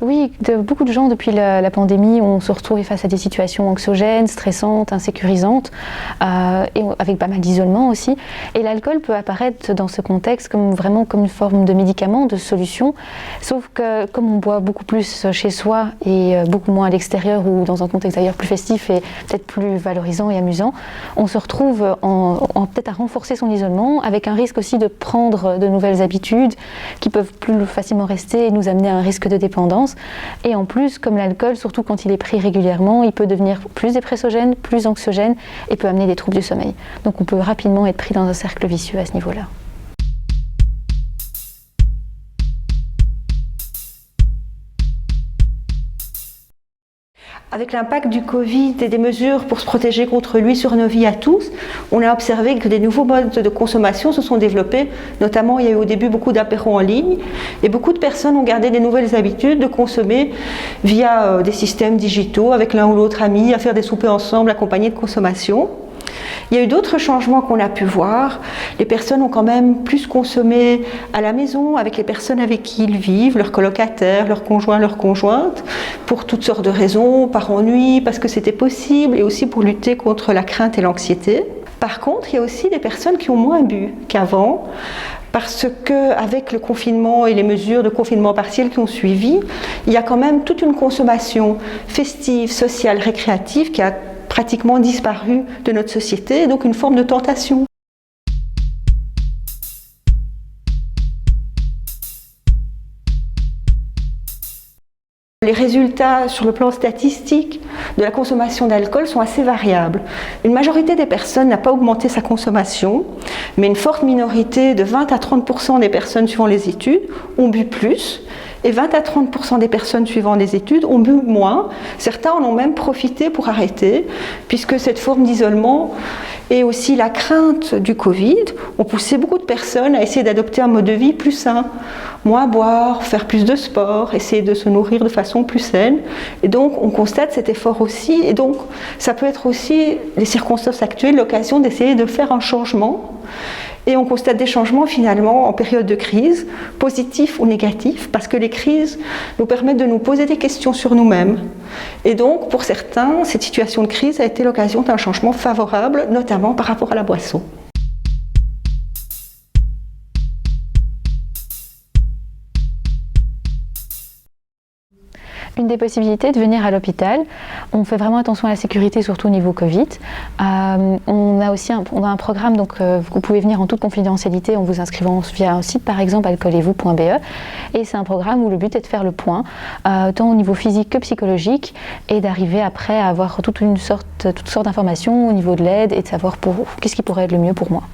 Oui, beaucoup de gens depuis la pandémie ont se retrouvés face à des situations anxiogènes, stressantes, insécurisantes, et avec pas mal d'isolement aussi. Et l'alcool peut apparaître dans ce contexte vraiment comme une forme de médicament, de solution. Sauf que comme on boit beaucoup plus chez soi et beaucoup moins à l'extérieur ou dans un contexte d'ailleurs plus festif et peut-être plus valorisant et amusant, on se retrouve peut-être à renforcer son isolement avec un risque aussi de prendre de nouvelles habitudes qui peuvent plus facilement rester et nous amener à un risque de dépendance. Et en plus, comme l'alcool, surtout quand il est pris régulièrement, il peut devenir plus dépressogène, plus anxiogène et peut amener des troubles du sommeil. Donc on peut rapidement être pris dans un cercle vicieux à ce niveau-là. Avec l'impact du Covid et des mesures pour se protéger contre lui sur nos vies à tous, on a observé que des nouveaux modes de consommation se sont développés. Notamment, il y a eu au début beaucoup d'apéros en ligne et beaucoup de personnes ont gardé des nouvelles habitudes de consommer via des systèmes digitaux avec l'un ou l'autre ami, à faire des soupers ensemble accompagnés de consommation. Il y a eu d'autres changements qu'on a pu voir. Les personnes ont quand même plus consommé à la maison, avec les personnes avec qui ils vivent, leurs colocataires, leurs conjoints, leurs conjointes, pour toutes sortes de raisons, par ennui, parce que c'était possible, et aussi pour lutter contre la crainte et l'anxiété. Par contre, il y a aussi des personnes qui ont moins bu qu'avant, parce qu'avec le confinement et les mesures de confinement partiel qui ont suivi, il y a quand même toute une consommation festive, sociale, récréative qui a pratiquement disparu de notre société, et donc une forme de tentation. Les résultats sur le plan statistique de la consommation d'alcool sont assez variables. Une majorité des personnes n'a pas augmenté sa consommation, mais une forte minorité de 20 à 30% des personnes suivant les études ont bu plus, et 20 à 30% des personnes suivant les études ont bu moins. Certains en ont même profité pour arrêter, puisque cette forme d'isolement et aussi la crainte du Covid ont poussé beaucoup de personnes à essayer d'adopter un mode de vie plus sain. Moins boire, faire plus de sport, essayer de se nourrir de façon plus saine. Et donc on constate cet effort aussi, et donc ça peut être aussi, les circonstances actuelles, l'occasion d'essayer de faire un changement. Et on constate des changements finalement en période de crise, positifs ou négatifs, parce que les crises nous permettent de nous poser des questions sur nous-mêmes. Et donc pour certains, cette situation de crise a été l'occasion d'un changement favorable, notamment par rapport à la boisson. Une des possibilités de venir à l'hôpital, on fait vraiment attention à la sécurité, surtout au niveau Covid. On a aussi un programme, donc vous pouvez venir en toute confidentialité en vous inscrivant via un site, par exemple alcoolezvous.be. Et c'est un programme où le but est de faire le point, tant au niveau physique que psychologique, et d'arriver après à avoir toutes sortes d'informations au niveau de l'aide et de savoir qu'est-ce qui pourrait être le mieux pour moi.